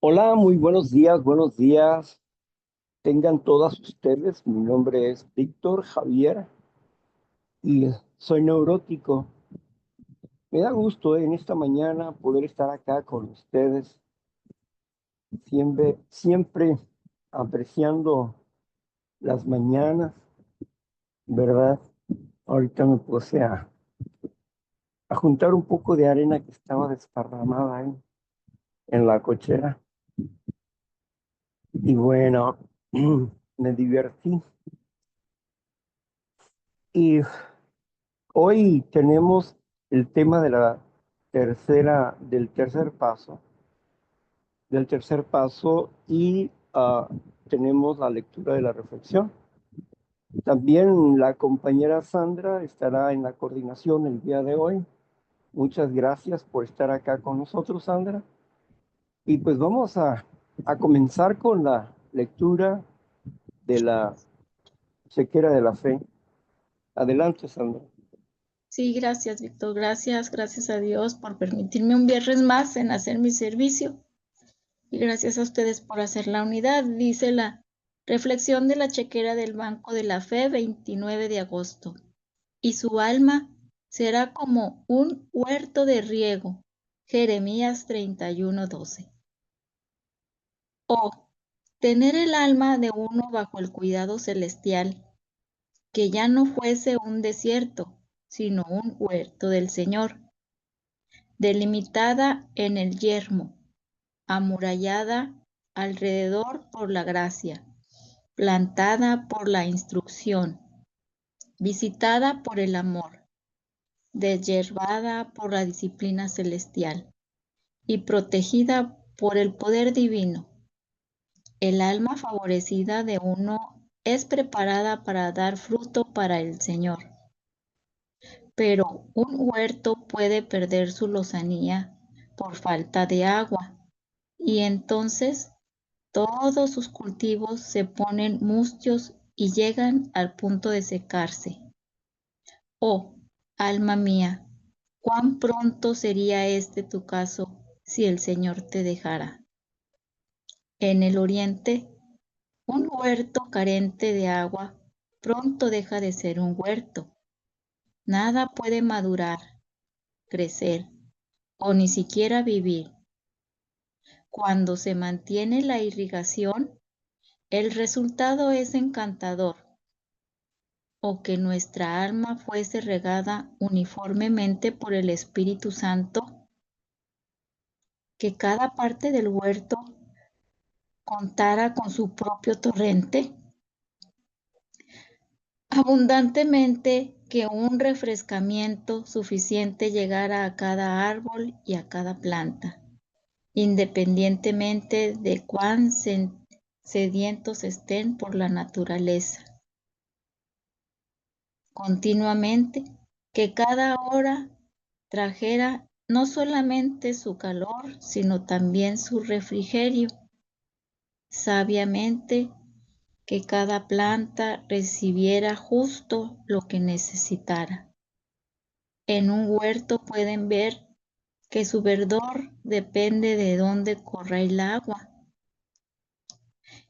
Hola, muy buenos días, buenos días. Tengan todas ustedes. Mi nombre es Víctor Javier y soy neurótico. Me da gusto en esta mañana poder estar acá con ustedes, siempre apreciando las mañanas, ¿verdad? Ahorita me puse a juntar un poco de arena que estaba desparramada ahí en la cochera. Y bueno, me divertí. Y hoy tenemos el tema de del tercer paso y tenemos la lectura de la reflexión. También la compañera Sandra estará en la coordinación el día de hoy. Muchas gracias por estar acá con nosotros, Sandra. Y pues vamos a comenzar con la lectura de la chequera de la fe. Adelante, Sandra. Sí, gracias, Víctor. Gracias a Dios por permitirme un viernes más en hacer mi servicio. Y gracias a ustedes por hacer la unidad. Dice la reflexión de la chequera del Banco de la Fe, 29 de agosto. Y su alma será como un huerto de riego. Jeremías 31:12. O tener el alma de uno bajo el cuidado celestial, que ya no fuese un desierto, sino un huerto del Señor, delimitada en el yermo, amurallada alrededor por la gracia, plantada por la instrucción, visitada por el amor, desyerbada por la disciplina celestial y protegida por el poder divino. El alma favorecida de uno es preparada para dar fruto para el Señor. Pero un huerto puede perder su lozanía por falta de agua, y entonces todos sus cultivos se ponen mustios y llegan al punto de secarse. Oh, alma mía, cuán pronto sería este tu caso si el Señor te dejara. En el oriente, un huerto carente de agua pronto deja de ser un huerto. Nada puede madurar, crecer o ni siquiera vivir. Cuando se mantiene la irrigación, el resultado es encantador. O que nuestra alma fuese regada uniformemente por el Espíritu Santo, que cada parte del huerto contara con su propio torrente, abundantemente que un refrescamiento suficiente llegara a cada árbol y a cada planta, independientemente de cuán sedientos estén por la naturaleza. Continuamente, que cada hora trajera no solamente su calor, sino también su refrigerio. Sabiamente, que cada planta recibiera justo lo que necesitara. En un huerto pueden ver que su verdor depende de dónde corra el agua,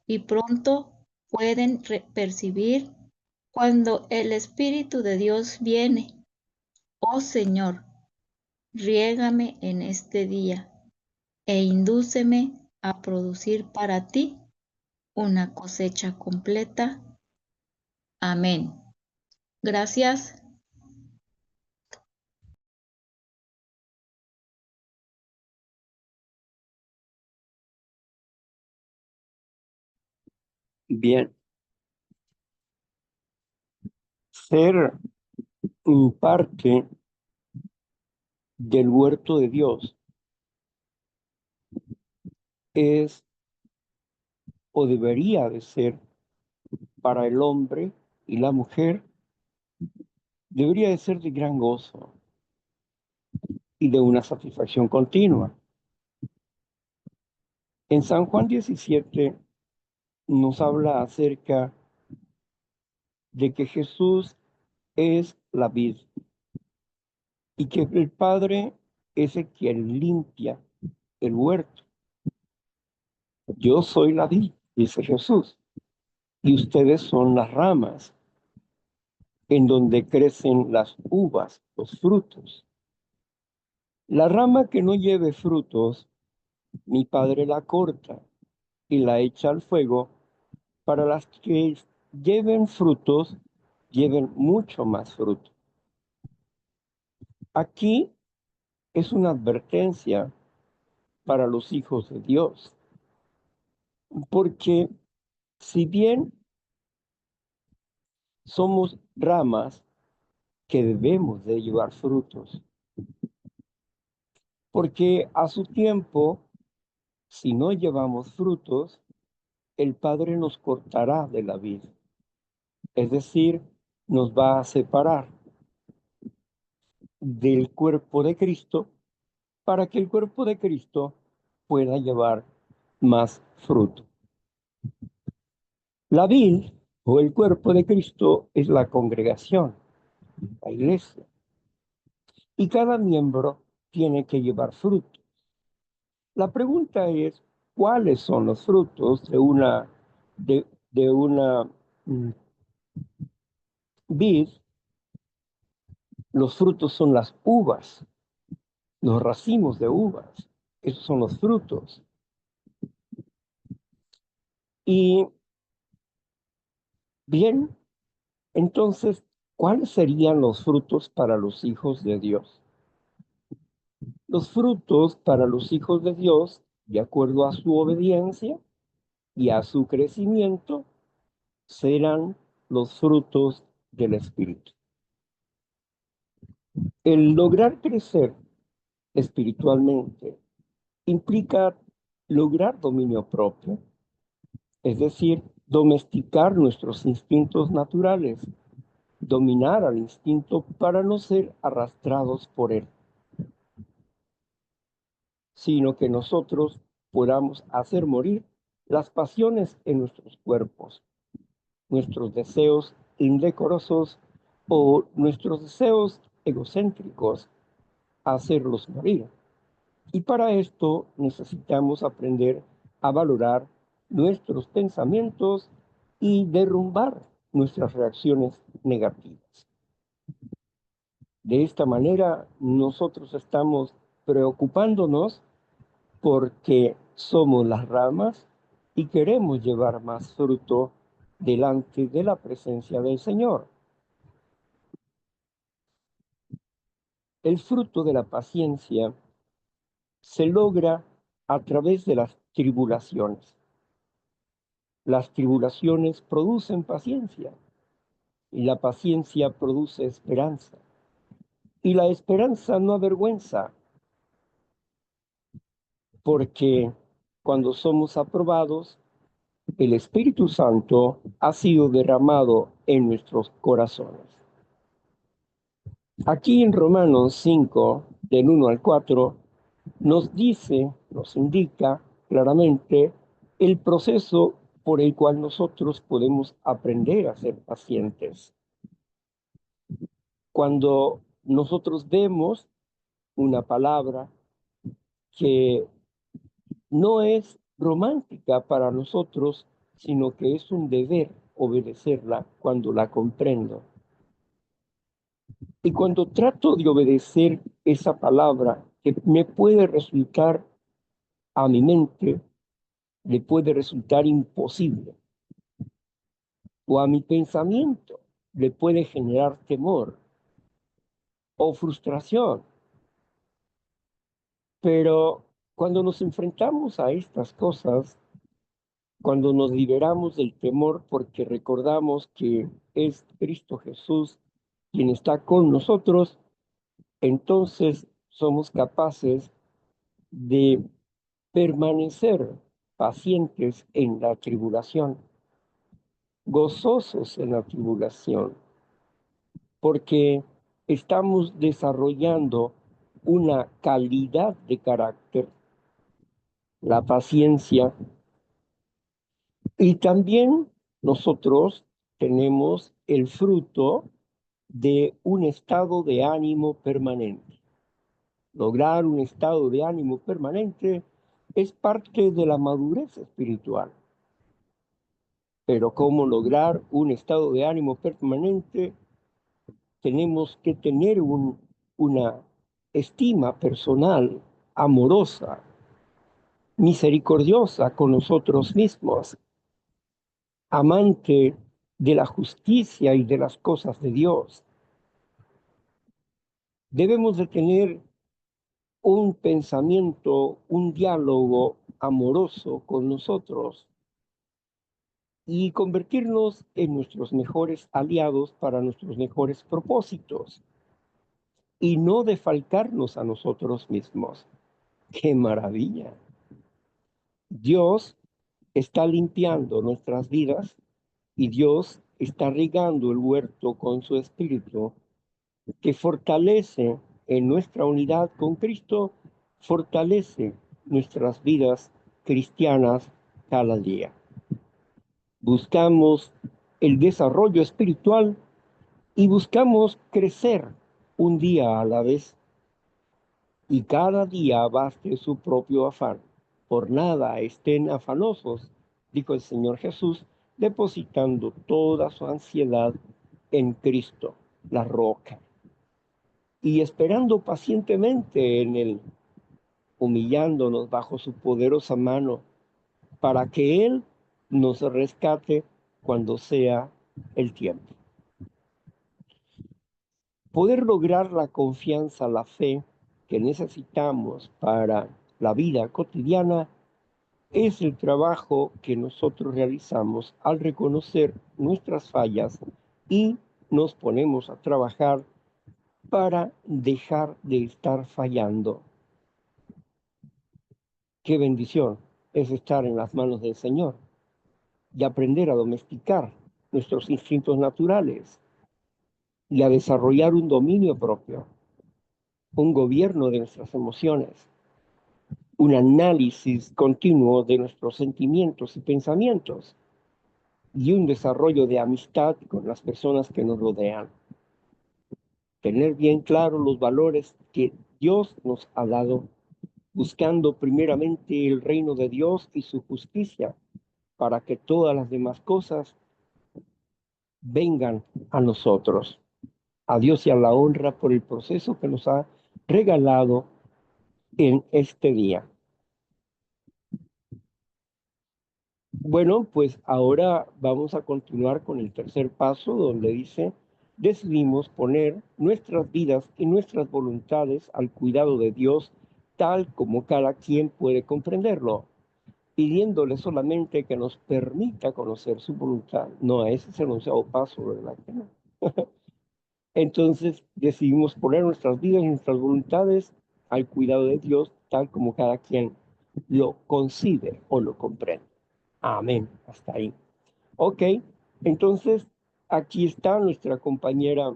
y pronto pueden percibir cuando el Espíritu de Dios viene. Oh Señor, riégame en este día e indúceme a producir para ti una cosecha completa. Amén. Gracias. Bien, ser parte del huerto de Dios es o debería de ser para el hombre y la mujer, debería de ser de gran gozo y de una satisfacción continua. En San Juan 17 nos habla acerca de que Jesús es la vid y que el Padre es el quien limpia el huerto. Yo soy la vid, dice Jesús, y ustedes son las ramas en donde crecen las uvas, los frutos. La rama que no lleve frutos, mi padre la corta y la echa al fuego para las que lleven frutos, lleven mucho más fruto. Aquí es una advertencia para los hijos de Dios, porque si bien somos ramas que debemos de llevar frutos, porque a su tiempo, si no llevamos frutos, el Padre nos cortará de la vida, es decir, nos va a separar del cuerpo de Cristo para que el cuerpo de Cristo pueda llevar más fruto. La vid o el cuerpo de Cristo es la congregación, la iglesia, y cada miembro tiene que llevar fruto. La pregunta es, ¿cuáles son los frutos de una mm, vid? Los frutos son las uvas, los racimos de uvas. Esos son los frutos. Y bien, entonces, ¿cuáles serían los frutos para los hijos de Dios? Los frutos para los hijos de Dios, de acuerdo a su obediencia y a su crecimiento, serán los frutos del Espíritu. El lograr crecer espiritualmente implica lograr dominio propio, es decir, domesticar nuestros instintos naturales, dominar al instinto para no ser arrastrados por él, sino que nosotros podamos hacer morir las pasiones en nuestros cuerpos, nuestros deseos indecorosos o nuestros deseos egocéntricos, hacerlos morir. Y para esto necesitamos aprender a valorar nuestros pensamientos y derrumbar nuestras reacciones negativas. De esta manera, nosotros estamos preocupándonos porque somos las ramas y queremos llevar más fruto delante de la presencia del Señor. El fruto de la paciencia se logra a través de las tribulaciones. Las tribulaciones producen paciencia y la paciencia produce esperanza. Y la esperanza no avergüenza, porque cuando somos aprobados, el Espíritu Santo ha sido derramado en nuestros corazones. Aquí en Romanos 5, del 1 al 4, nos dice, nos indica claramente el proceso por el cual nosotros podemos aprender a ser pacientes. Cuando nosotros vemos una palabra que no es romántica para nosotros, sino que es un deber obedecerla cuando la comprendo. Y cuando trato de obedecer esa palabra, que me puede resultar a mi mente, le puede resultar imposible, o a mi pensamiento le puede generar temor o frustración. Pero cuando nos enfrentamos a estas cosas, cuando nos liberamos del temor porque recordamos que es Cristo Jesús quien está con nosotros, entonces somos capaces de permanecer pacientes en la tribulación, gozosos en la tribulación, porque estamos desarrollando una calidad de carácter, la paciencia, y también nosotros tenemos el fruto de un estado de ánimo permanente. Lograr un estado de ánimo permanente es parte de la madurez espiritual. Pero cómo lograr un estado de ánimo permanente, tenemos que tener una estima personal, amorosa, misericordiosa con nosotros mismos, amante de la justicia y de las cosas de Dios. Debemos de tener un pensamiento, un diálogo amoroso con nosotros y convertirnos en nuestros mejores aliados para nuestros mejores propósitos y no defalcarnos a nosotros mismos. ¡Qué maravilla! Dios está limpiando nuestras vidas y Dios está regando el huerto con su espíritu que fortalece en nuestra unidad con Cristo, fortalece nuestras vidas cristianas cada día. Buscamos el desarrollo espiritual y buscamos crecer un día a la vez y cada día baste su propio afán. Por nada estén afanosos, dijo el Señor Jesús, depositando toda su ansiedad en Cristo, la roca, y esperando pacientemente en Él, humillándonos bajo su poderosa mano, para que Él nos rescate cuando sea el tiempo. Poder lograr la confianza, la fe que necesitamos para la vida cotidiana es el trabajo que nosotros realizamos al reconocer nuestras fallas y nos ponemos a trabajar para dejar de estar fallando. Qué bendición es estar en las manos del Señor y aprender a domesticar nuestros instintos naturales y a desarrollar un dominio propio, un gobierno de nuestras emociones, un análisis continuo de nuestros sentimientos y pensamientos y un desarrollo de amistad con las personas que nos rodean. Tener bien claro los valores que Dios nos ha dado, buscando primeramente el reino de Dios y su justicia, para que todas las demás cosas vengan a nosotros. A Dios y a la honra por el proceso que nos ha regalado en este día. Bueno, pues ahora vamos a continuar con el tercer paso donde dice, decidimos poner nuestras vidas y nuestras voluntades al cuidado de Dios tal como cada quien puede comprenderlo, pidiéndole solamente que nos permita conocer su voluntad. No, ese es el onceavo paso, ¿verdad? Entonces decidimos poner nuestras vidas y nuestras voluntades al cuidado de Dios tal como cada quien lo concibe o lo comprende. Amén. Hasta ahí. Ok, entonces aquí está nuestra compañera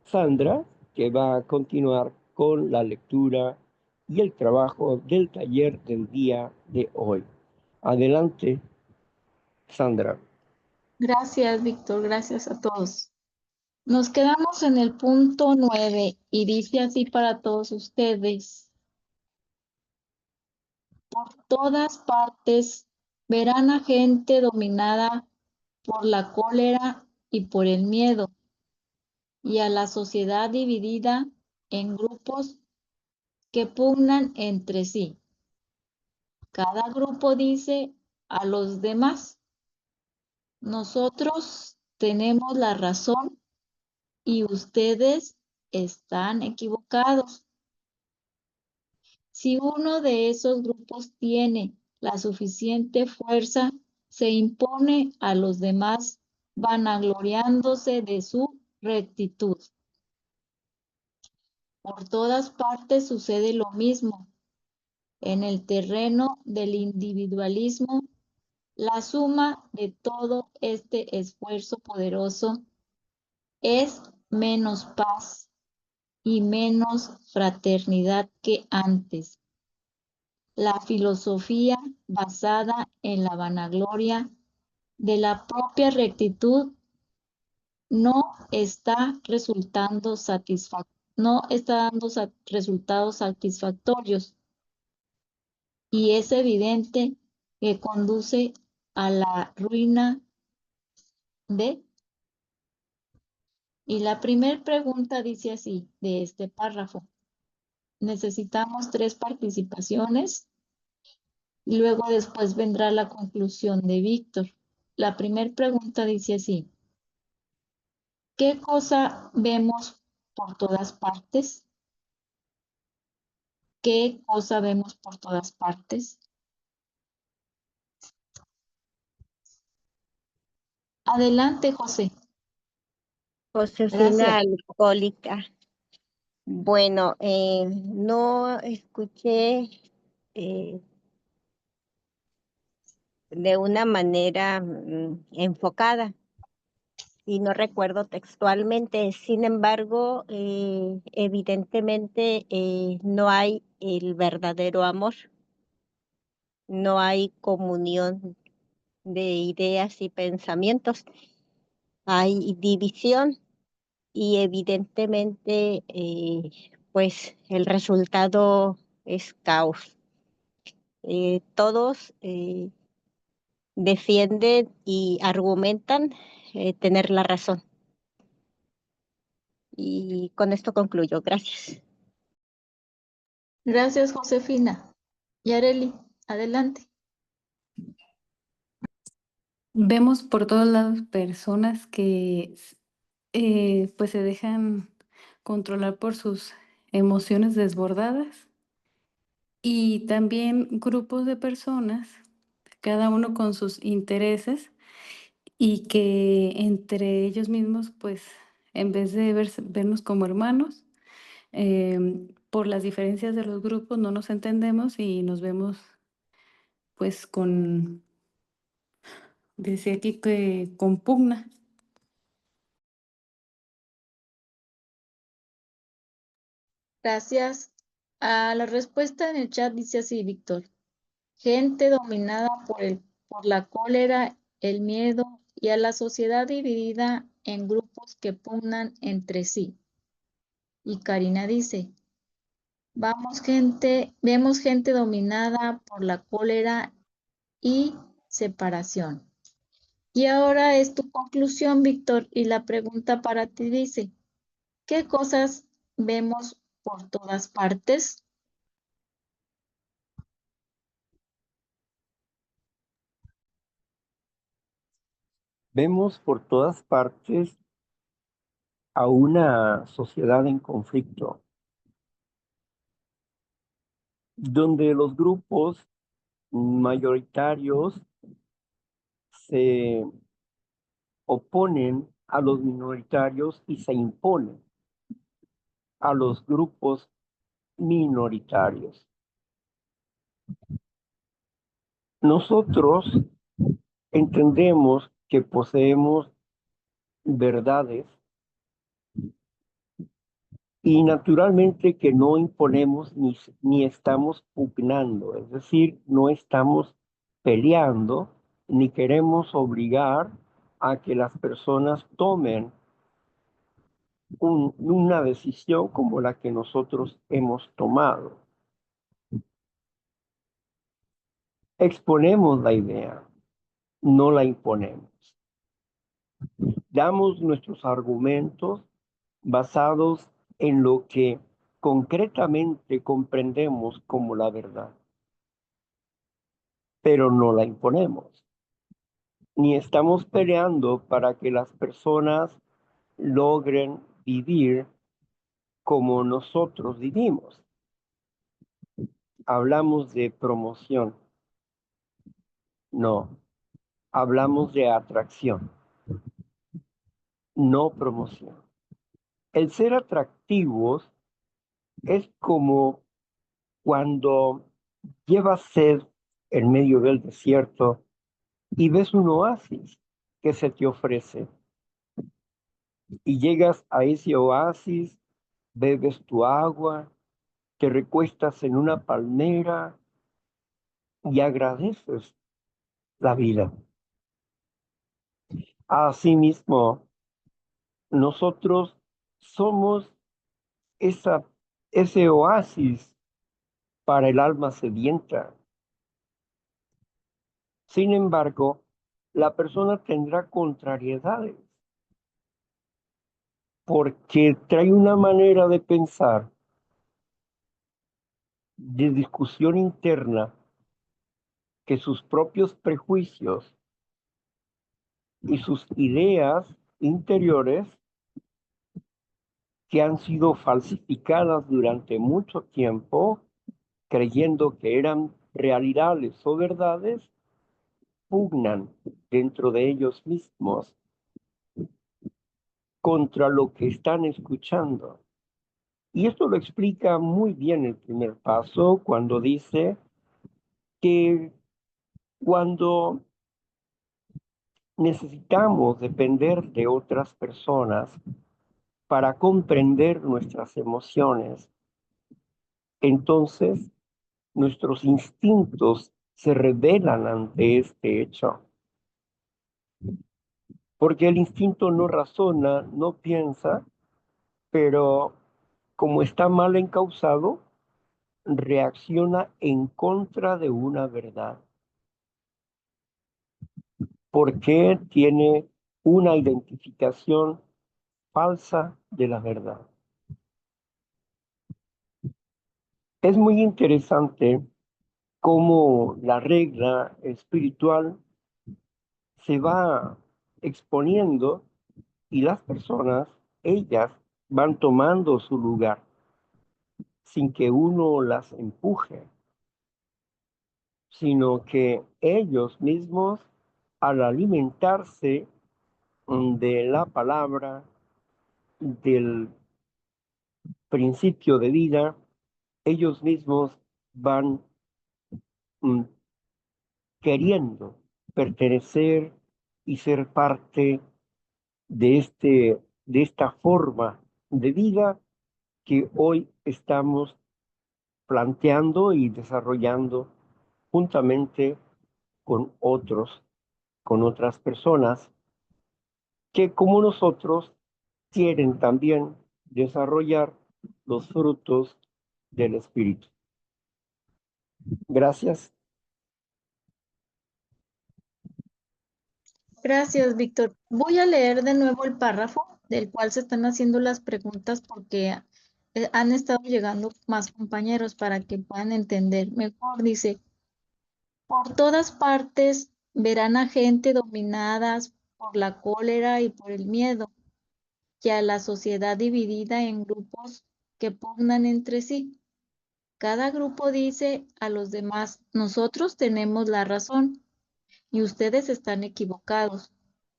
Sandra, que va a continuar con la lectura y el trabajo del taller del día de hoy. Adelante, Sandra. Gracias, Víctor. Gracias a todos. Nos quedamos en el punto 9 y dice así para todos ustedes. Por todas partes verán a gente dominada por la cólera y por el miedo, y a la sociedad dividida en grupos que pugnan entre sí. Cada grupo dice a los demás, nosotros tenemos la razón y ustedes están equivocados. Si uno de esos grupos tiene la suficiente fuerza, se impone a los demás vanagloriándose de su rectitud. Por todas partes sucede lo mismo. En el terreno del individualismo, la suma de todo este esfuerzo poderoso es menos paz y menos fraternidad que antes. La filosofía basada en la vanagloria de la propia rectitud no está no está dando resultados satisfactorios. y es evidente que conduce a la ruina de... Y la primera pregunta dice así, de este párrafo. Necesitamos 3 participaciones y luego después vendrá la conclusión de Víctor. La primera pregunta dice así, ¿qué cosa vemos por todas partes? ¿Qué cosa vemos por todas partes? Adelante, José. Josefina Gracias. alcohólica. Bueno, no escuché de una manera enfocada y no recuerdo textualmente. Sin embargo, evidentemente no hay el verdadero amor, no hay comunión de ideas y pensamientos, hay división y evidentemente pues el resultado es caos. Todos defienden y argumentan tener la razón. Y con esto concluyo. Gracias. Gracias, Josefina. Yareli, adelante. Vemos por todos lados personas que pues se dejan controlar por sus emociones desbordadas y también grupos de personas, cada uno con sus intereses y que entre ellos mismos pues en vez de vernos como hermanos, por las diferencias de los grupos no nos entendemos y nos vemos pues con, decía aquí que con pugna. Gracias. A la respuesta en el chat dice así, Víctor. Gente dominada por la cólera, el miedo y a la sociedad dividida en grupos que pugnan entre sí. Y Karina dice, vemos gente dominada por la cólera y separación. Y ahora es tu conclusión, Víctor, y la pregunta para ti dice, ¿qué cosas vemos por todas partes? Vemos por todas partes a una sociedad en conflicto, donde los grupos mayoritarios se oponen a los minoritarios y se imponen a los grupos minoritarios. Nosotros entendemos que poseemos verdades y naturalmente que no imponemos ni estamos pugnando, es decir, no estamos peleando ni queremos obligar a que las personas tomen una decisión como la que nosotros hemos tomado. Exponemos la idea, no la imponemos. Damos nuestros argumentos basados en lo que concretamente comprendemos como la verdad, pero no la imponemos. Ni estamos peleando para que las personas logren vivir como nosotros vivimos. Hablamos de promoción, no. Hablamos de atracción, no promoción. El ser atractivos es como cuando llevas sed en medio del desierto y ves un oasis que se te ofrece y llegas a ese oasis, bebes tu agua, te recuestas en una palmera y agradeces la vida. Asimismo, nosotros somos ese oasis para el alma sedienta Sin embargo, la persona tendrá contrariedades porque trae una manera de pensar, de discusión interna, que sus propios prejuicios y sus ideas interiores, que han sido falsificadas durante mucho tiempo, creyendo que eran realidades o verdades, pugnan dentro de ellos mismos contra lo que están escuchando. Y esto lo explica muy bien el primer paso cuando dice que cuando necesitamos depender de otras personas para comprender nuestras emociones, entonces nuestros instintos se rebelan ante este hecho, porque el instinto no razona, no piensa, pero como está mal encausado, reacciona en contra de una verdad, porque tiene una identificación falsa de la verdad. Es muy interesante cómo la regla espiritual se va exponiendo y las personas, ellas, van tomando su lugar sin que uno las empuje, sino que ellos mismos, al alimentarse de la palabra, del principio de vida, ellos mismos van mm, queriendo pertenecer y ser parte de esta forma de vida que hoy estamos planteando y desarrollando juntamente con otros, con otras personas que como nosotros quieren también desarrollar los frutos del Espíritu. Gracias. Gracias, Víctor. Voy a leer de nuevo el párrafo del cual se están haciendo las preguntas porque han estado llegando más compañeros para que puedan entender mejor. Dice, por todas partes verán a gente dominadas por la cólera y por el miedo, y a la sociedad dividida en grupos que pugnan entre sí. Cada grupo dice a los demás, nosotros tenemos la razón y ustedes están equivocados.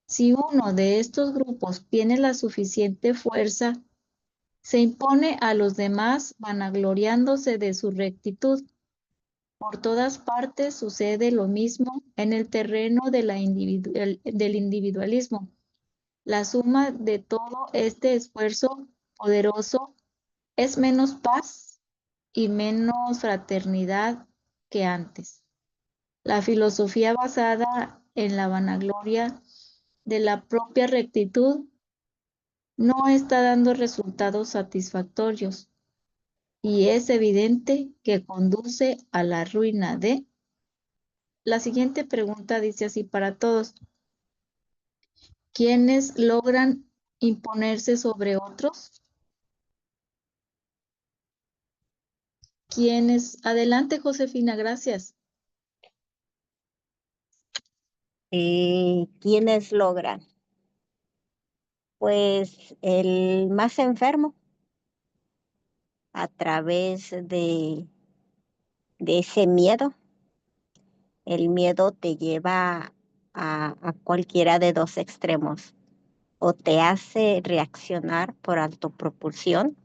Si uno de estos grupos tiene la suficiente fuerza, se impone a los demás vanagloriándose de su rectitud. Por todas partes sucede lo mismo en el terreno de del individualismo. La suma de todo este esfuerzo poderoso es menos paz y menos fraternidad que antes. La filosofía basada en la vanagloria de la propia rectitud no está dando resultados satisfactorios y es evidente que conduce a la ruina de... La siguiente pregunta dice así para todos. ¿Quiénes logran imponerse sobre otros? ¿Quiénes? Adelante, Josefina, gracias. ¿Quiénes logran? Pues el más enfermo, a través de ese miedo. El miedo te lleva a cualquiera de dos extremos. O te hace reaccionar por autopropulsión,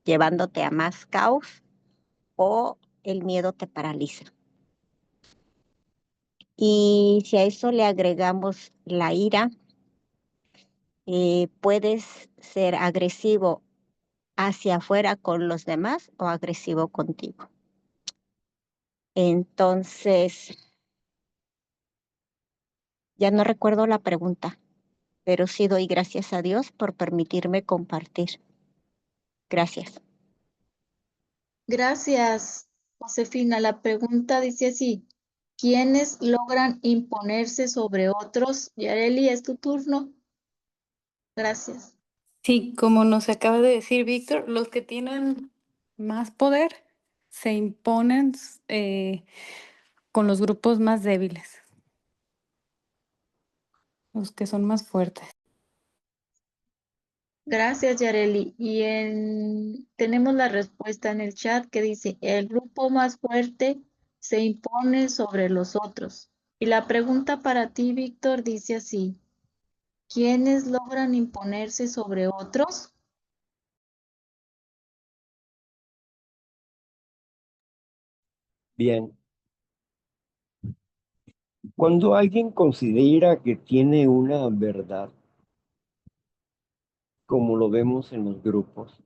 llevándote a más caos, o el miedo te paraliza. Y si a eso le agregamos la ira, puedes ser agresivo hacia afuera con los demás o agresivo contigo. Entonces, ya no recuerdo la pregunta, pero sí doy gracias a Dios por permitirme compartir. Gracias. Gracias, Josefina. La pregunta dice así. ¿Quiénes logran imponerse sobre otros? Yareli, es tu turno. Gracias. Sí, como nos acaba de decir Víctor, los que tienen más poder se imponen con los grupos más débiles, los que son más fuertes. Gracias, Yareli. Tenemos la respuesta en el chat que dice, el grupo más fuerte se impone sobre los otros. Y la pregunta para ti, Víctor, dice así, ¿quiénes logran imponerse sobre otros? Bien. Cuando alguien considera que tiene una verdad, como lo vemos en los grupos,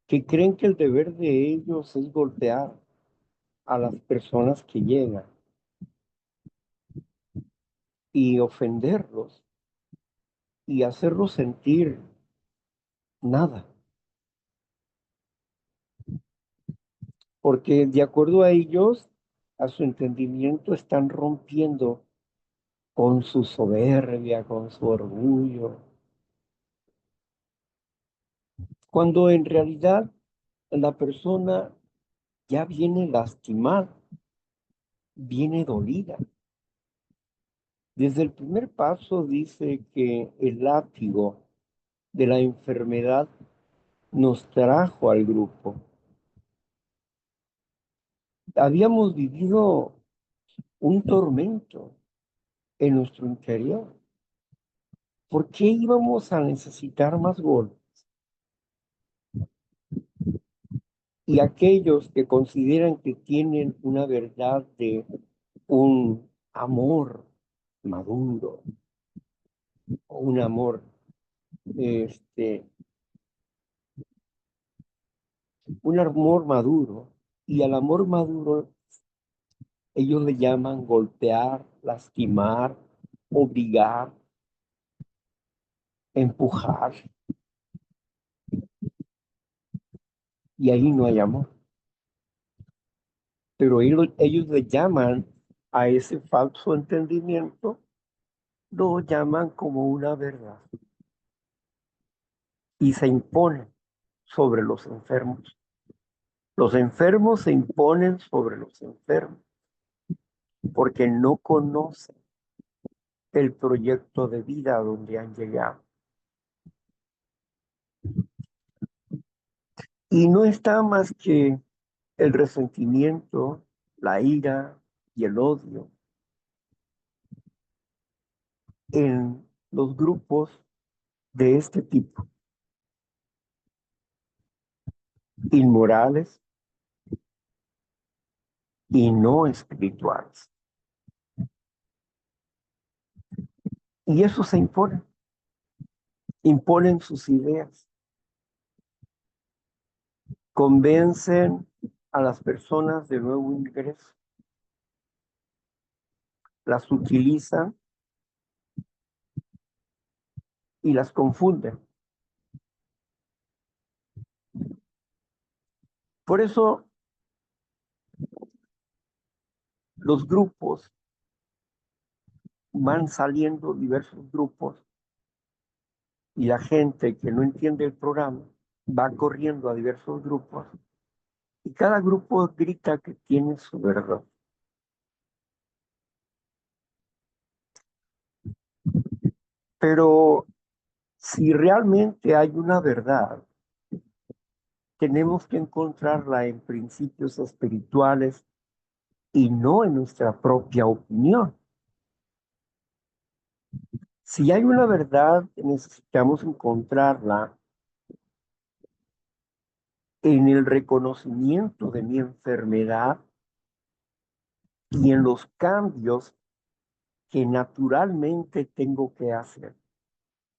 que creen que el deber de ellos es golpear a las personas que llegan y ofenderlos y hacerlos sentir nada. Porque de acuerdo a ellos, a su entendimiento, están rompiendo con su soberbia, con su orgullo, cuando en realidad la persona ya viene lastimada, viene dolida. Desde el primer paso dice que el látigo de la enfermedad nos trajo al grupo. Habíamos vivido un tormento en nuestro interior. ¿Por qué íbamos a necesitar más golpes? Y aquellos que consideran que tienen una verdad de un amor maduro o un amor, un amor maduro, y al amor maduro ellos le llaman golpear, lastimar, obligar, empujar, y ahí no hay amor. Pero ellos le llaman a ese falso entendimiento, lo llaman como una verdad y se imponen sobre los enfermos. Los enfermos se imponen sobre los enfermos porque no conocen el proyecto de vida a donde han llegado. Y no está más que el resentimiento, la ira y el odio en los grupos de este tipo, inmorales y no espirituales. Y eso se impone, imponen sus ideas, convencen a las personas de nuevo ingreso, las utilizan y las confunden. Por eso los grupos van saliendo, diversos grupos, y la gente que no entiende el programa va corriendo a diversos grupos y cada grupo grita que tiene su verdad. Pero si realmente hay una verdad, tenemos que encontrarla en principios espirituales y no en nuestra propia opinión. Si hay una verdad, necesitamos encontrarla en el reconocimiento de mi enfermedad y en los cambios que naturalmente tengo que hacer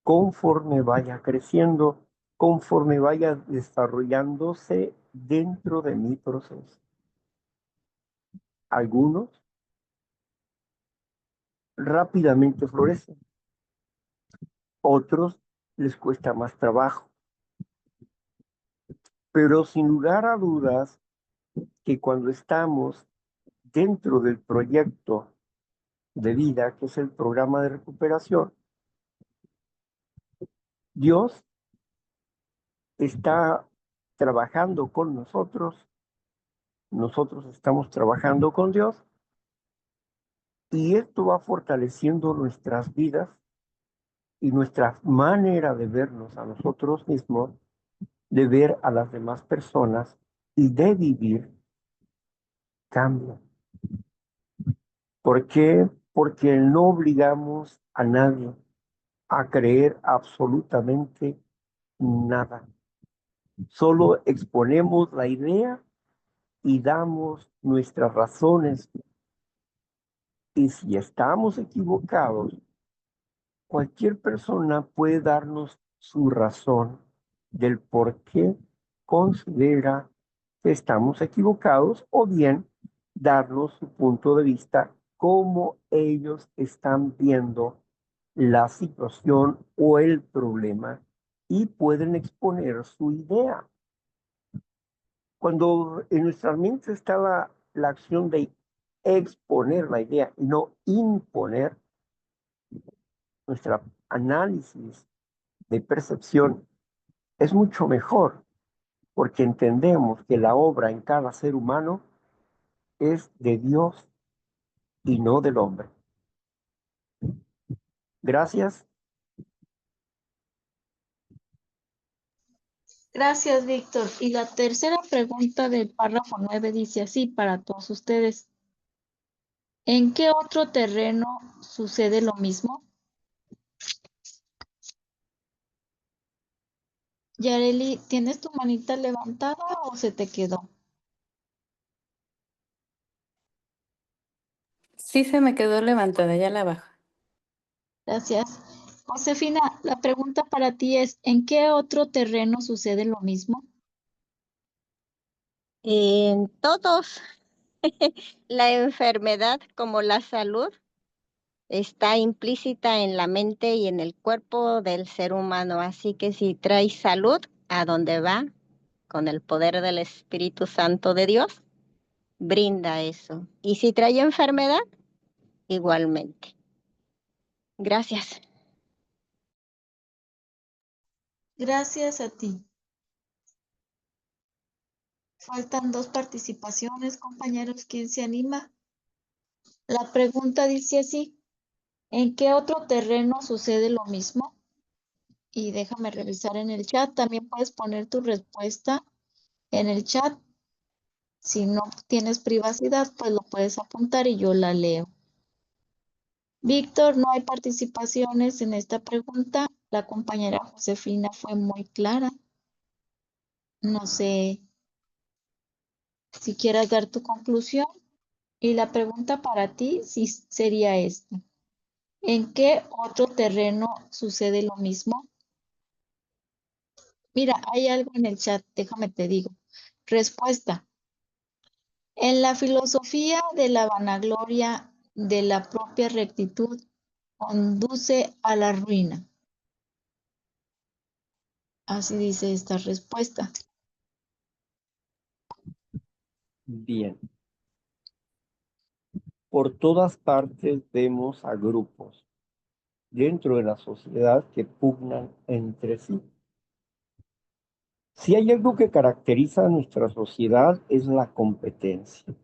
conforme vaya creciendo, conforme vaya desarrollándose dentro de mi proceso. Algunos rápidamente florecen, otros les cuesta más trabajo, pero sin lugar a dudas que cuando estamos dentro del proyecto de vida, que es el programa de recuperación, Dios está trabajando con nosotros estamos trabajando con Dios, y esto va fortaleciendo nuestras vidas y nuestra manera de vernos a nosotros mismos, de ver a las demás personas y de vivir cambia. ¿Por qué? Porque no obligamos a nadie a creer absolutamente nada. Solo exponemos la idea y damos nuestras razones. Y si estamos equivocados, cualquier persona puede darnos su razón del por qué considera que estamos equivocados, o bien darnos su punto de vista, cómo ellos están viendo la situación o el problema, y pueden exponer su idea. Cuando en nuestra mente estaba la acción de exponer la idea y no imponer, nuestro análisis de percepción es mucho mejor, porque entendemos que la obra en cada ser humano es de Dios y no del hombre. Gracias. Gracias, Víctor. Y la tercera pregunta del párrafo 9 dice así para todos ustedes. ¿En qué otro terreno sucede lo mismo? Yareli, ¿tienes tu manita levantada o se te quedó? Sí, se me quedó levantada, ya la bajo. Gracias. Josefina, la pregunta para ti es, ¿en qué otro terreno sucede lo mismo? En todos, la enfermedad como la salud está implícita en la mente y en el cuerpo del ser humano. Así que si trae salud, ¿a dónde va? Con el poder del Espíritu Santo de Dios, brinda eso. Y si trae enfermedad, igualmente. Gracias. Gracias a ti. Faltan 2 participaciones, compañeros. ¿Quién se anima? La pregunta dice así, ¿en qué otro terreno sucede lo mismo? Y déjame revisar en el chat. También puedes poner tu respuesta en el chat. Si no tienes privacidad, pues lo puedes apuntar y yo la leo. Víctor, no hay participaciones en esta pregunta. La compañera Josefina fue muy clara. No sé si quieras dar tu conclusión. Y la pregunta para ti sí sería esta. ¿En qué otro terreno sucede lo mismo? Mira, hay algo en el chat, déjame te digo. Respuesta. En la filosofía de la vanagloria de la propia rectitud conduce a la ruina. Así dice esta respuesta. Bien. Por todas partes vemos a grupos dentro de la sociedad que pugnan entre sí. Si hay algo que caracteriza a nuestra sociedad, es la competencia.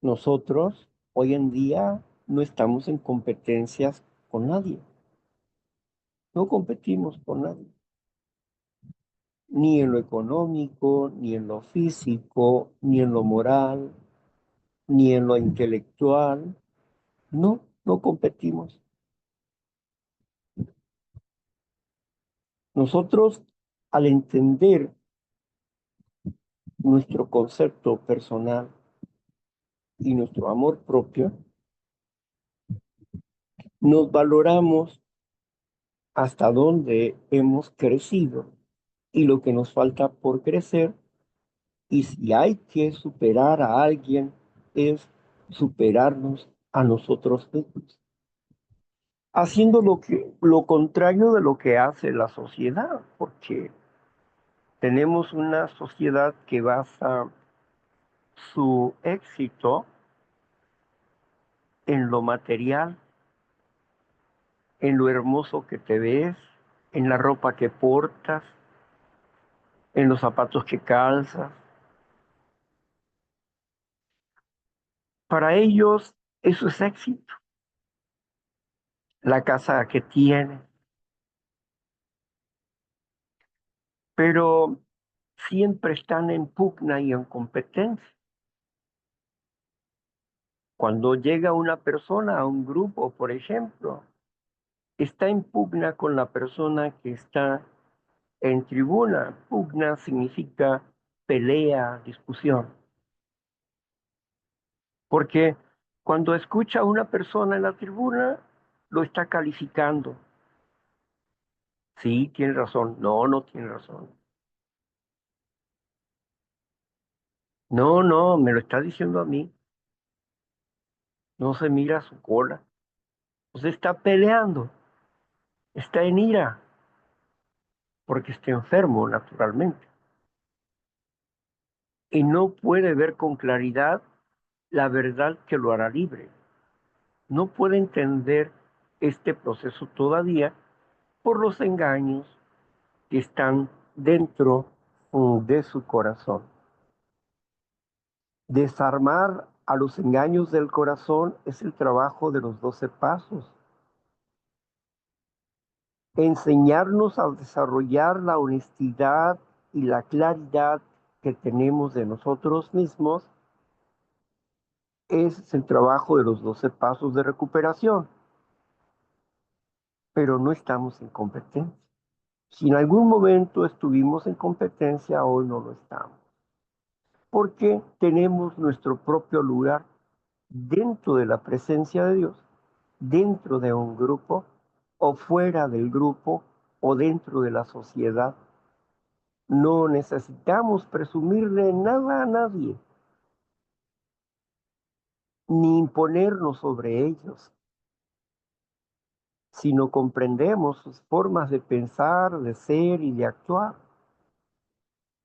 Nosotros hoy en día no estamos en competencias con nadie. No competimos con nadie. Ni en lo económico, ni en lo físico, ni en lo moral, ni en lo intelectual. No, no competimos. Nosotros, al entender nuestro concepto personal y nuestro amor propio, nos valoramos hasta dónde hemos crecido y lo que nos falta por crecer, y si hay que superar a alguien, es superarnos a nosotros mismos, haciendo lo contrario de lo que hace la sociedad, porque tenemos una sociedad que basa su éxito en lo material, en lo hermoso que te ves, en la ropa que portas, en los zapatos que calzas. Para ellos eso es éxito. La casa que tienen. Pero siempre están en pugna y en competencia. Cuando llega una persona a un grupo, por ejemplo, está en pugna con la persona que está en tribuna. Pugna significa pelea, discusión. Porque cuando escucha a una persona en la tribuna, lo está calificando. Sí, tiene razón. No, no tiene razón. No, no, me lo está diciendo a mí. No se mira su cola. Usted está peleando. Está en ira. Porque está enfermo, naturalmente. Y no puede ver con claridad la verdad que lo hará libre. No puede entender este proceso todavía por los engaños que están dentro de su corazón. Desarmar a los engaños del corazón es el trabajo de los 12 pasos. Enseñarnos a desarrollar la honestidad y la claridad que tenemos de nosotros mismos es el trabajo de los 12 pasos de recuperación. Pero no estamos en competencia. Si en algún momento estuvimos en competencia, hoy no lo estamos. Porque tenemos nuestro propio lugar dentro de la presencia de Dios, dentro de un grupo o fuera del grupo o dentro de la sociedad. No necesitamos presumirle nada a nadie, ni imponernos sobre ellos, sino comprendemos sus formas de pensar, de ser y de actuar.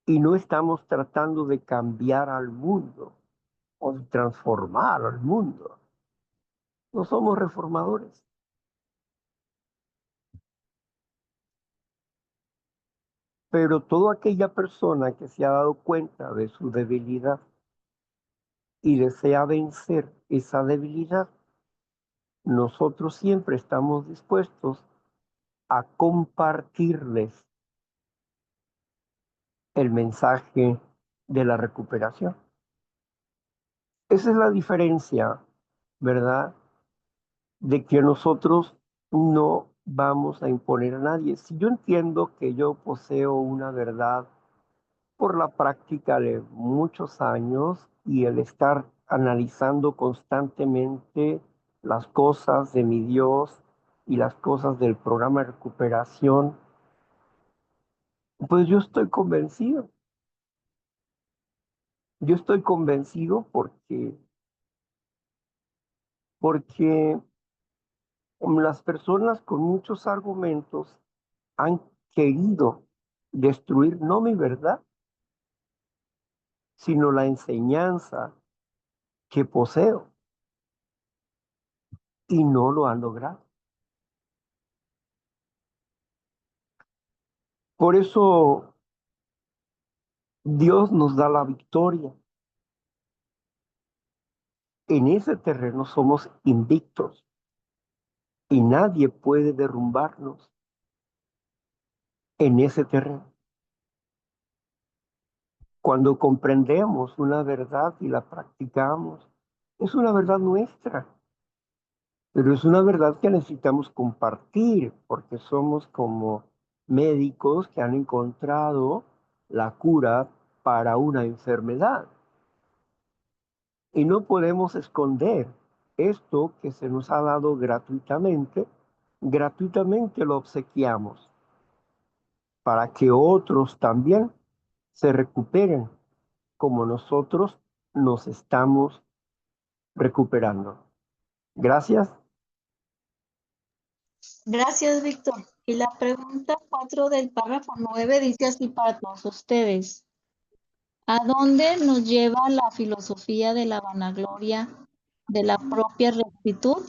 Y no estamos tratando de cambiar al mundo o de transformar al mundo. No somos reformadores. Pero toda aquella persona que se ha dado cuenta de su debilidad y desea vencer esa debilidad, nosotros siempre estamos dispuestos a compartirles el mensaje de la recuperación. Esa es la diferencia, ¿verdad? De que nosotros no vamos a imponer a nadie. Si yo entiendo que yo poseo una verdad por la práctica de muchos años y el estar analizando constantemente las cosas de mi Dios y las cosas del programa de recuperación, pues yo estoy convencido. Yo estoy convencido porque las personas con muchos argumentos han querido destruir no mi verdad, sino la enseñanza que poseo y no lo han logrado. Por eso Dios nos da la victoria. En ese terreno somos invictos y nadie puede derrumbarnos en ese terreno. Cuando comprendemos una verdad y la practicamos, es una verdad nuestra, pero es una verdad que necesitamos compartir porque somos como médicos que han encontrado la cura para una enfermedad. Y no podemos esconder esto que se nos ha dado gratuitamente lo obsequiamos para que otros también se recuperen como nosotros nos estamos recuperando. Gracias. Gracias, Víctor. Y la pregunta 4 del párrafo 9 dice así para todos ustedes. ¿A dónde nos lleva la filosofía de la vanagloria de la propia rectitud?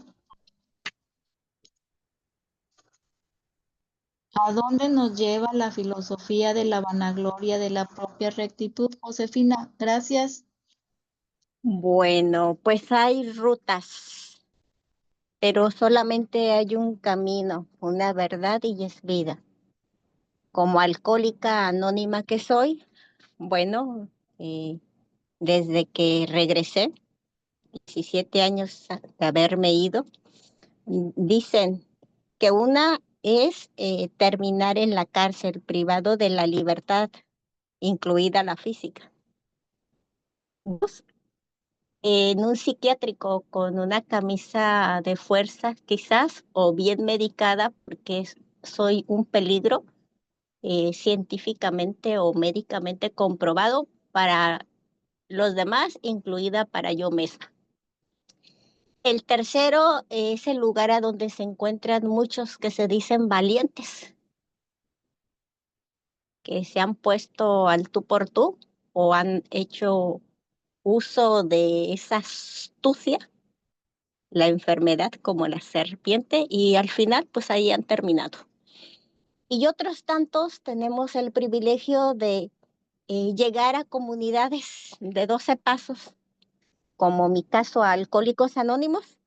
¿A dónde nos lleva la filosofía de la vanagloria de la propia rectitud, Josefina? Gracias. Bueno, pues hay rutas, pero solamente hay un camino, una verdad y es vida. Como alcohólica anónima que soy, bueno, desde que regresé, 17 años de haberme ido, dicen que una es terminar en la cárcel, privado de la libertad, incluida la física. Dos, en un psiquiátrico con una camisa de fuerza, quizás, o bien medicada, porque soy un peligro científicamente o médicamente comprobado para los demás, incluida para yo misma. El tercero es el lugar a donde se encuentran muchos que se dicen valientes, que se han puesto al tú por tú o han hecho uso de esa astucia, la enfermedad como la serpiente, y al final pues ahí han terminado. Y otros tantos tenemos el privilegio de llegar a comunidades de 12 pasos, como mi caso a Alcohólicos Anónimos,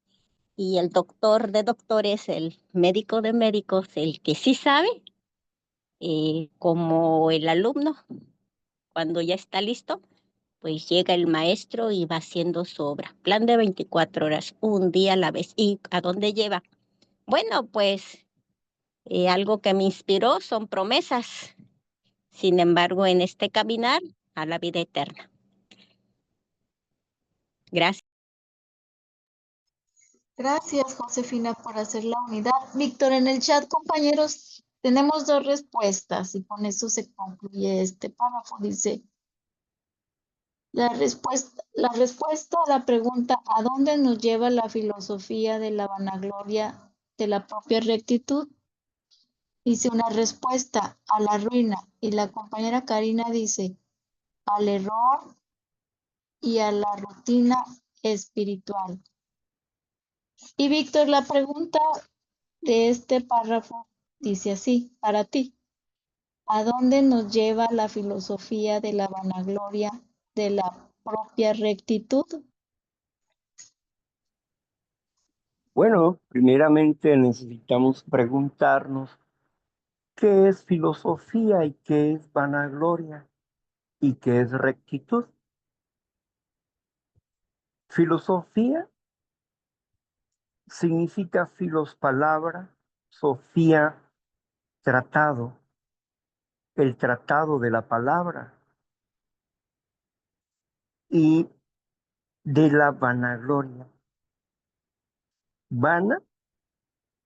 y el doctor de doctores, el médico de médicos, el que sí sabe, como el alumno, cuando ya está listo, pues llega el maestro y va haciendo su obra. Plan de 24 horas, un día a la vez. ¿Y a dónde lleva? Bueno, pues algo que me inspiró son promesas. Sin embargo, en este caminar a la vida eterna. Gracias. Gracias, Josefina, por hacer la unidad. Víctor, en el chat, compañeros, tenemos dos respuestas y con eso se concluye este párrafo. Dice, la respuesta a la pregunta ¿a dónde nos lleva la filosofía de la vanagloria de la propia rectitud? Dice una respuesta a la ruina y la compañera Karina dice al error y a la rutina espiritual. Y Víctor, la pregunta de este párrafo dice así, para ti, ¿a dónde nos lleva la filosofía de la vanagloria de la propia rectitud? Bueno, primeramente necesitamos preguntarnos qué es filosofía y qué es vanagloria y qué es rectitud. Filosofía significa filos palabra, sofía tratado, el tratado de la palabra y de la vanagloria. Vana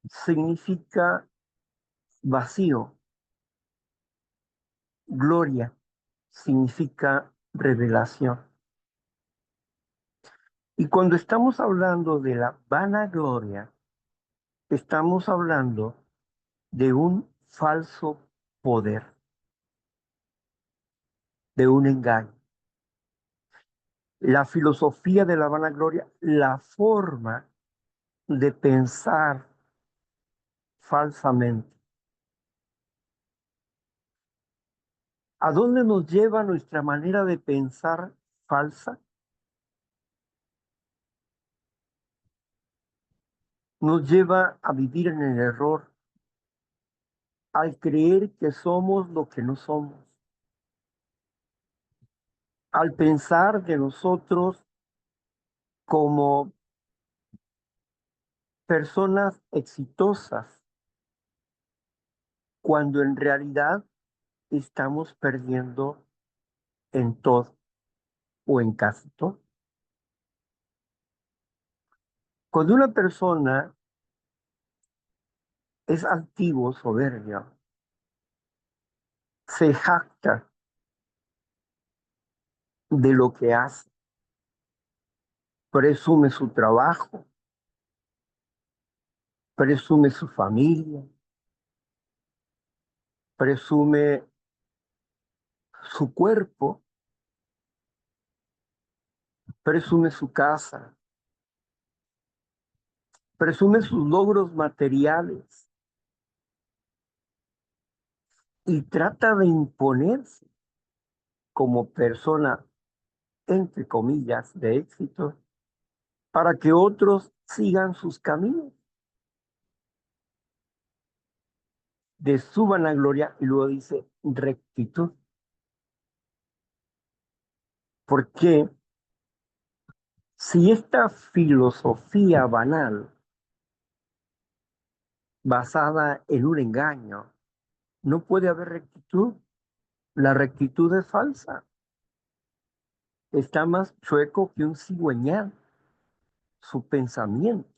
significa vacío, gloria significa revelación. Y cuando estamos hablando de la vanagloria, estamos hablando de un falso poder, de un engaño. La filosofía de la vanagloria, la forma de pensar falsamente. ¿A dónde nos lleva nuestra manera de pensar falsa? Nos lleva a vivir en el error, al creer que somos lo que no somos, al pensar de nosotros como personas exitosas, cuando en realidad estamos perdiendo en todo o en casi todo. Cuando una persona es altivo, soberbia, se jacta de lo que hace, presume su trabajo, presume su familia, presume su cuerpo, presume su casa, presume sus logros materiales y trata de imponerse como persona, entre comillas, de éxito, para que otros sigan sus caminos de su vanagloria, y luego dice rectitud. Porque si esta filosofía banal, basada en un engaño, no puede haber rectitud, la rectitud es falsa, está más chueco que un cigüeñal, su pensamiento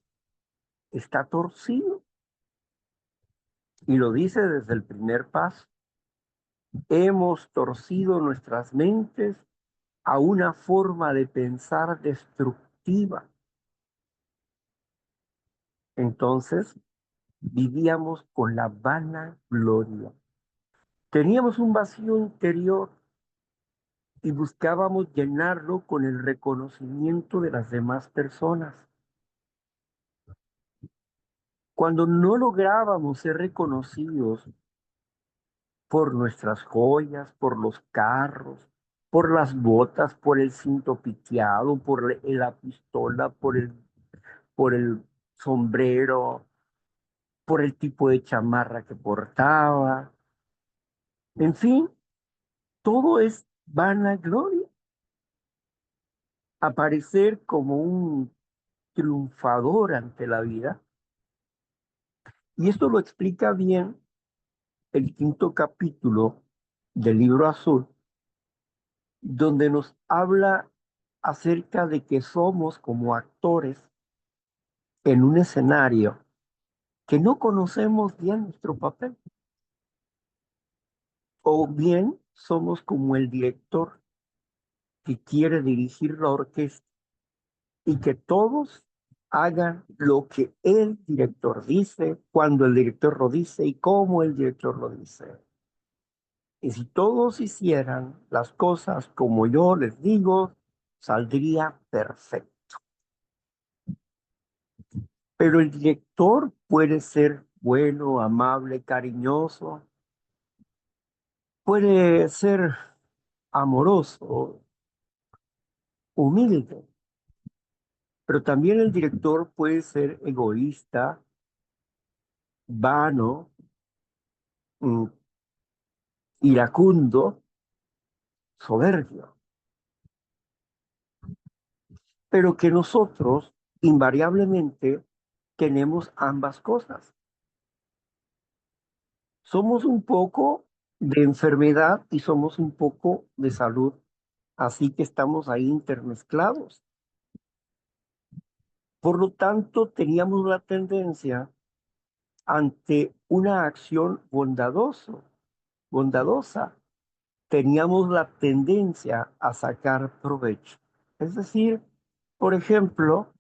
está torcido, y lo dice desde el primer paso. Hemos torcido nuestras mentes a una forma de pensar destructiva. Entonces, vivíamos con la vanagloria. Teníamos un vacío interior y buscábamos llenarlo con el reconocimiento de las demás personas. Cuando no lográbamos ser reconocidos por nuestras joyas, por los carros, por las botas, por el cinto piteado, por la pistola, por el sombrero, por el tipo de chamarra que portaba. En fin, todo es vanagloria. Aparecer como un triunfador ante la vida. Y esto lo explica bien el quinto capítulo del Libro Azul, donde nos habla acerca de que somos como actores en un escenario que no conocemos bien nuestro papel. O bien somos como el director que quiere dirigir la orquesta y que todos hagan lo que el director dice, cuando el director lo dice y cómo el director lo dice. Y si todos hicieran las cosas como yo les digo, saldría perfecto. Pero el director puede ser bueno, amable, cariñoso, puede ser amoroso, humilde, pero también el director puede ser egoísta, vano, mm, iracundo, soberbio. Pero que nosotros invariablemente tenemos ambas cosas. Somos un poco de enfermedad y somos un poco de salud, así que estamos ahí intermezclados. Por lo tanto, teníamos la tendencia ante una acción bondadosa, teníamos la tendencia a sacar provecho. Es decir, por ejemplo,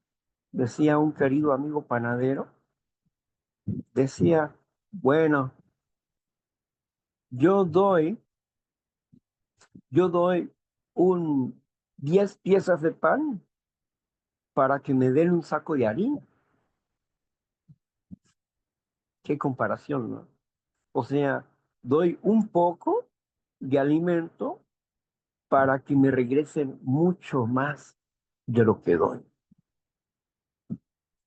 decía un querido amigo panadero, decía, bueno, yo doy, yo doy un 10 piezas de pan para que me den un saco de harina. Qué comparación, ¿no? O sea, doy un poco de alimento para que me regresen mucho más de lo que doy.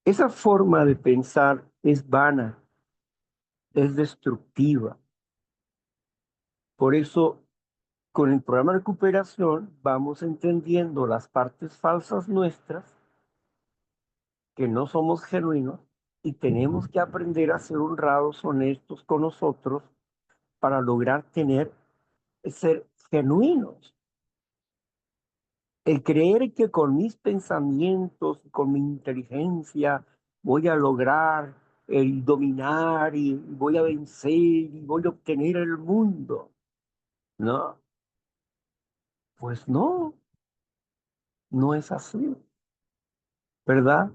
Esa forma de pensar es vana, es destructiva. Por eso, con el programa de recuperación, vamos entendiendo las partes falsas nuestras, que no somos genuinos, y tenemos que aprender a ser honrados, honestos con nosotros para lograr ser genuinos. El creer que con mis pensamientos, con mi inteligencia, voy a lograr el dominar y voy a vencer y voy a obtener el mundo, ¿no? Pues no, no es así, ¿verdad?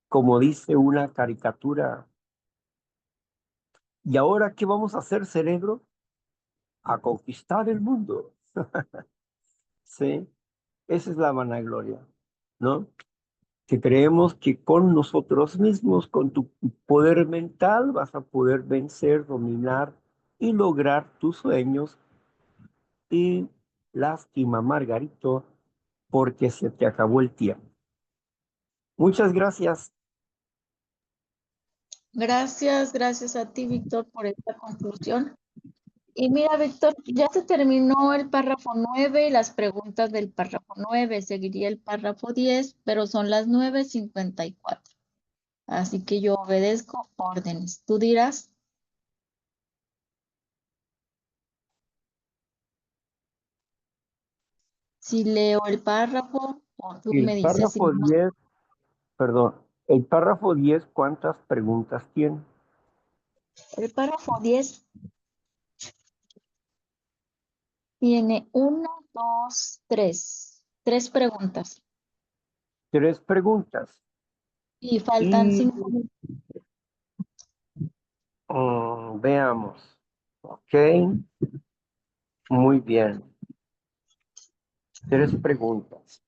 Como dice una caricatura. ¿Y ahora qué vamos a hacer, cerebro? A conquistar el mundo. Sí, esa es la vanagloria. ¿no? Que creemos que con nosotros mismos, con tu poder mental, vas a poder vencer, dominar y lograr tus sueños. Y lástima, Margarito, porque se te acabó el tiempo. Muchas gracias. Gracias a ti, Víctor, por esta conclusión. Y mira, Víctor, ya se terminó el párrafo 9 y las preguntas del párrafo 9. Seguiría el párrafo 10, pero son las 9:54. Así que yo obedezco órdenes. Tú dirás si leo el párrafo o tú El me dices si párrafo vamos. 10, perdón, el párrafo 10, ¿cuántas preguntas tiene? El párrafo 10 tiene 1, 2, 3. 3 preguntas. 3 preguntas. Y faltan Y 5 minutos. veamos. Ok, muy bien. 3 preguntas.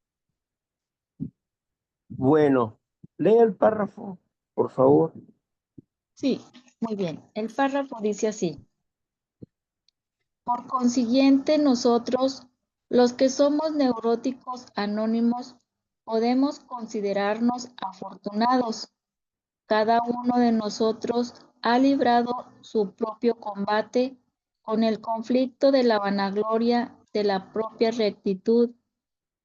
Bueno, lee el párrafo, por favor. Sí, muy bien. El párrafo dice así. Por consiguiente, nosotros, los que somos neuróticos anónimos, podemos considerarnos afortunados. Cada uno de nosotros ha librado su propio combate con el conflicto de la vanagloria de la propia rectitud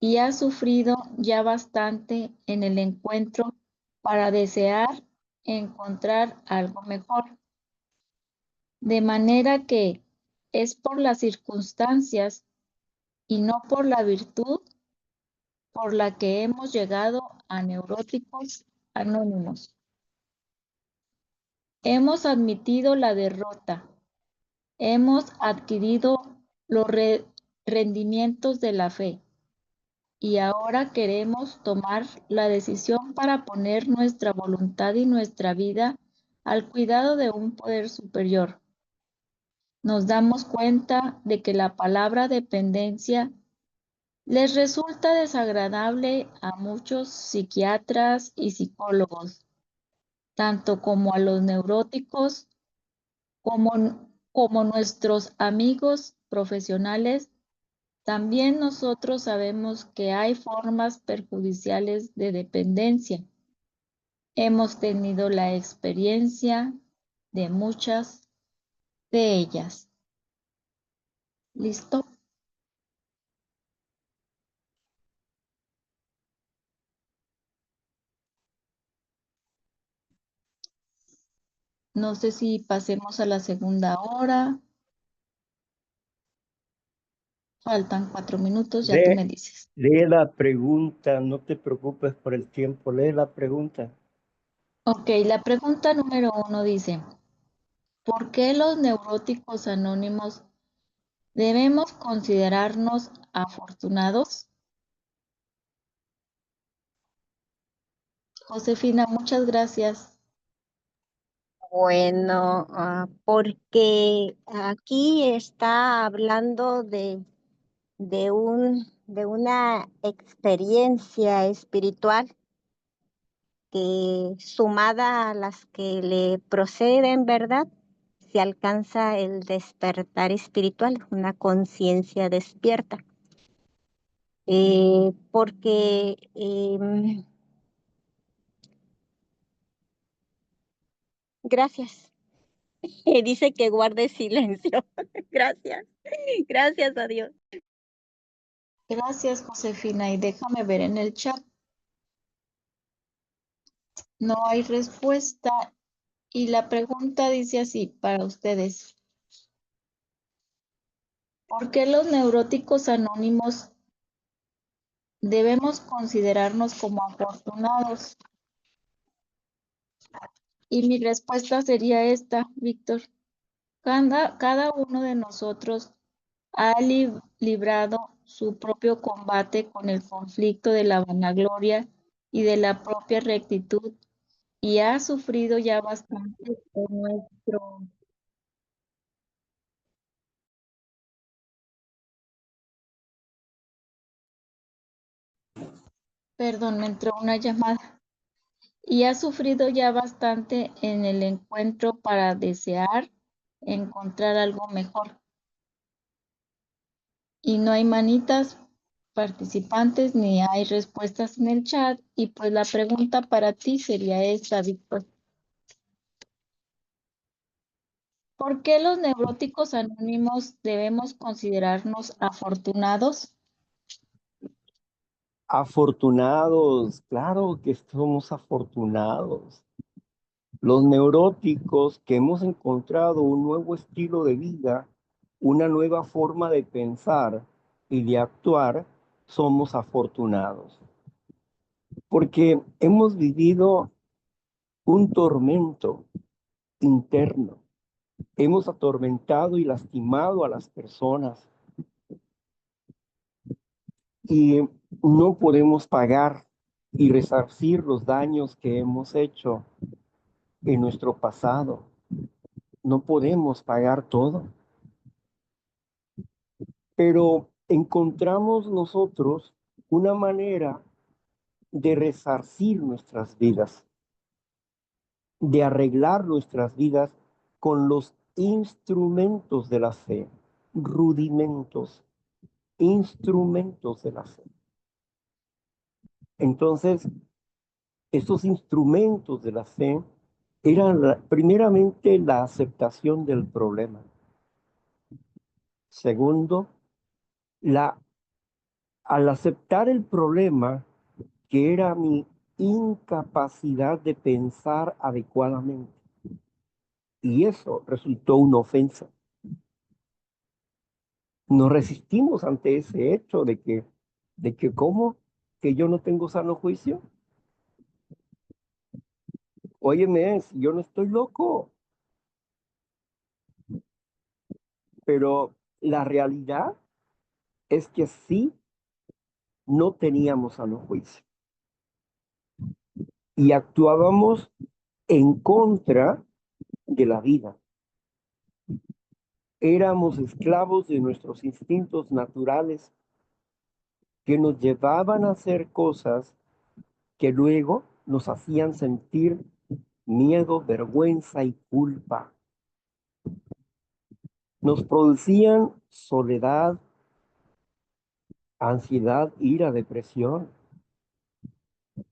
y ha sufrido ya bastante en el encuentro para desear encontrar algo mejor. De manera que es por las circunstancias y no por la virtud por la que hemos llegado a neuróticos anónimos. Hemos admitido la derrota, hemos adquirido los rendimientos de la fe y ahora queremos tomar la decisión para poner nuestra voluntad y nuestra vida al cuidado de un poder superior. Nos damos cuenta de que la palabra dependencia les resulta desagradable a muchos psiquiatras y psicólogos, tanto como a los neuróticos como nuestros amigos profesionales. También nosotros sabemos que hay formas perjudiciales de dependencia. Hemos tenido la experiencia de muchas de ellas. ¿Listo? No sé si pasemos a la segunda hora. Faltan 4 minutos, ya tú Lee, me dices. lee la pregunta, no te preocupes por el tiempo, lee la pregunta. Ok, la pregunta número 1 dice, ¿por qué los neuróticos anónimos debemos considerarnos afortunados? Josefina, muchas gracias. Bueno, porque aquí está hablando de una experiencia espiritual que sumada a las que le proceden, ¿verdad? Se alcanza el despertar espiritual, una conciencia despierta. Porque gracias. Dice que guarde silencio. Gracias. Gracias a Dios. Gracias, Josefina. Y déjame ver en el chat. No hay respuesta. Y la pregunta dice así para ustedes. ¿Por qué los neuróticos anónimos debemos considerarnos como afortunados? Y mi respuesta sería esta, Víctor. Cada uno de nosotros ha librado su propio combate con el conflicto de la vanagloria y de la propia rectitud y ha sufrido ya bastante Perdón, me entró una llamada. Y ha sufrido ya bastante en el encuentro para desear encontrar algo mejor. Y no hay manitas participantes ni hay respuestas en el chat. Y pues la pregunta para ti sería esta, Víctor. ¿Por qué los neuróticos anónimos debemos considerarnos afortunados? Afortunados, claro que somos afortunados. Los neuróticos que hemos encontrado un nuevo estilo de vida, una nueva forma de pensar y de actuar, somos afortunados. Porque hemos vivido un tormento interno. Hemos atormentado y lastimado a las personas y no podemos pagar y resarcir los daños que hemos hecho en nuestro pasado. No podemos pagar todo, pero encontramos nosotros una manera de resarcir nuestras vidas, de arreglar nuestras vidas con los instrumentos de la fe, rudimentos, instrumentos de la fe. Entonces, estos instrumentos de la fe eran primeramente la aceptación del problema. Segundo, al aceptar el problema, que era mi incapacidad de pensar adecuadamente. Y eso resultó una ofensa. Nos resistimos ante ese hecho de que ¿cómo? ¿Que yo no tengo sano juicio? Óyeme, si yo no estoy loco, pero la realidad es que sí, no teníamos sano juicio y actuábamos en contra de la vida. Éramos esclavos de nuestros instintos naturales que nos llevaban a hacer cosas que luego nos hacían sentir miedo, vergüenza y culpa. Nos producían soledad, ansiedad, ira, depresión.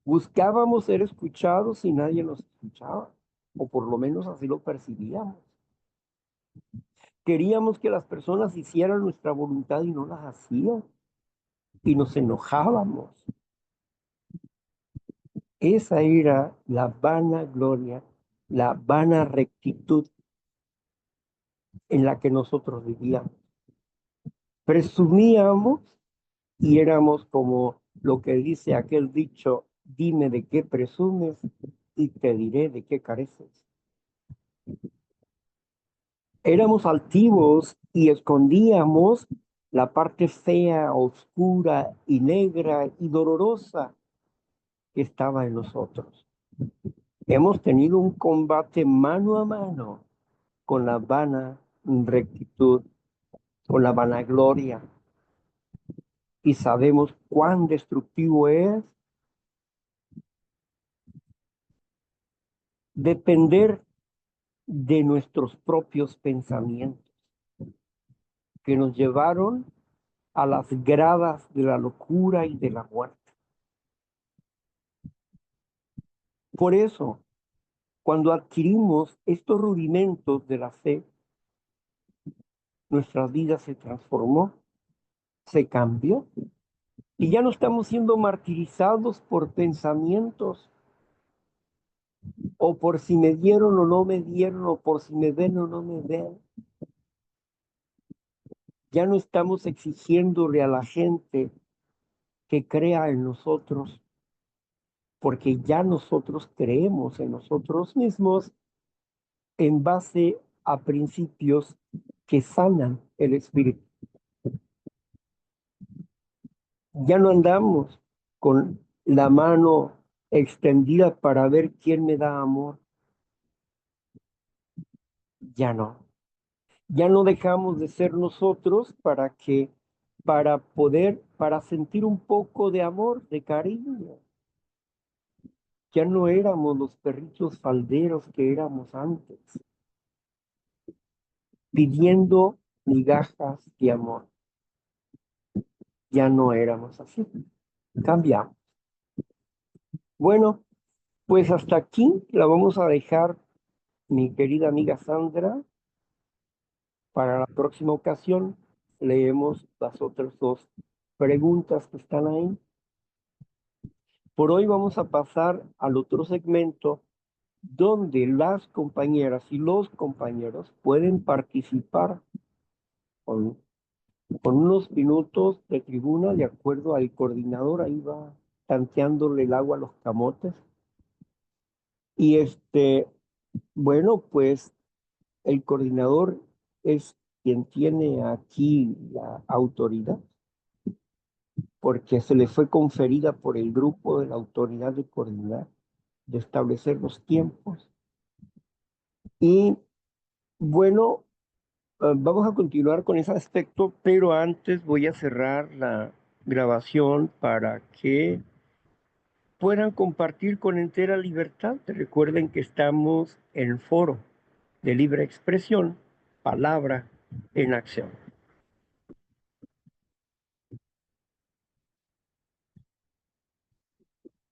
Buscábamos ser escuchados y nadie nos escuchaba, o por lo menos así lo percibíamos. Queríamos que las personas hicieran nuestra voluntad y no las hacían, y nos enojábamos. Esa era la vanagloria, la vana rectitud en la que nosotros vivíamos. Presumíamos y éramos como lo que dice aquel dicho: dime de qué presumes y te diré de qué careces. Éramos altivos y escondíamos la parte fea, oscura y negra y dolorosa que estaba en nosotros. Hemos tenido un combate mano a mano con la vana rectitud, con la vanagloria, y sabemos cuán destructivo es depender de nuestros propios pensamientos, que nos llevaron a las gradas de la locura y de la muerte. Por eso, cuando adquirimos estos rudimentos de la fe, nuestra vida se transformó, se cambió, y ya no estamos siendo martirizados por pensamientos, o por si me dieron o no me dieron, o por si me ven o no me ven. Ya no estamos exigiéndole a la gente que crea en nosotros, porque ya nosotros creemos en nosotros mismos en base a principios que sanan el espíritu. Ya no andamos con la mano extendida para ver quién me da amor. Ya no. Ya no dejamos de ser nosotros para que para sentir un poco de amor, de cariño. Ya no éramos los perritos falderos que éramos antes, pidiendo migajas de amor. Ya no éramos así. Cambiamos. Bueno, pues hasta aquí la vamos a dejar, mi querida amiga Sandra. Para la próxima ocasión leemos las otras dos preguntas que están ahí. Por hoy vamos a pasar al otro segmento donde las compañeras y los compañeros pueden participar con, con unos minutos de tribuna de acuerdo al coordinador. Ahí va tanteándole el agua a los camotes. Y bueno, pues el coordinador es quien tiene aquí la autoridad, porque se le fue conferida por el grupo de la autoridad de coordinar, de establecer los tiempos. Y bueno, vamos a continuar con ese aspecto, pero antes voy a cerrar la grabación para que puedan compartir con entera libertad. Recuerden que estamos en el foro de libre expresión, palabra en acción.